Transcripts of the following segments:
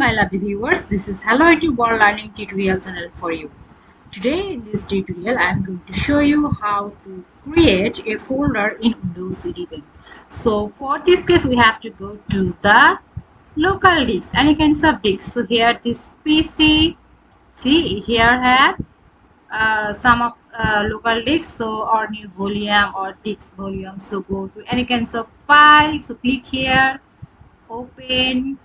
my lovely viewers, this is Hello IT World Learning Tutorial channel for you. Today in this tutorial I am going to show you how to create a folder in Windows 11. So for this case we have to go to the local disk, any kinds of disk. So here this PC, see here I have some of local disk, so or new volume or disk volume. So go to any kinds of file, so click here, open.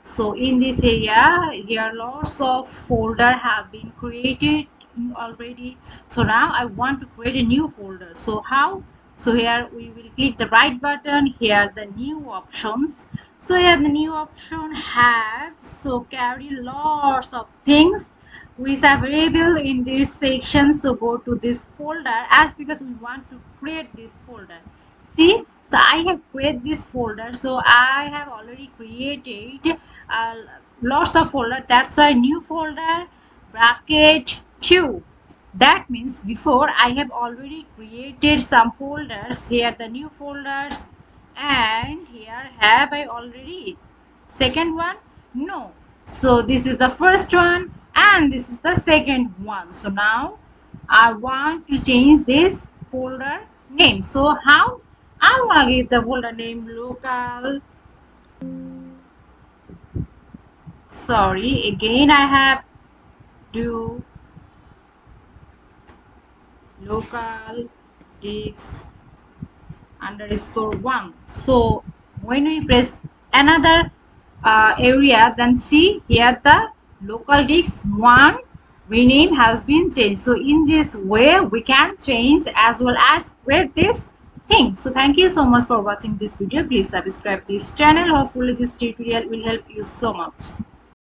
So in this area here lots of folder have been created already. So now I want to create a new folder. So how? So here we will click the right button, here the new options. So here the new option have so carry lots of things which are available in this section. So go to this folder as because we want to create this folder. See, so I have created this folder. So I have already created lots of folder. That's why new folder bracket 2. That means before I have already created some folders. Here the new folders, and here have I already second one? No. So this is the first one and this is the second one. So now I want to change this folder name. So how? I want to give the folder name local. Sorry, again I have to local disk underscore 1. So when we press another area, then see here the local disk 1 rename has been changed. So in this way we can change as well as create this thing. So thank you so much for watching this video. Please subscribe this channel. Hopefully this tutorial will help you so much.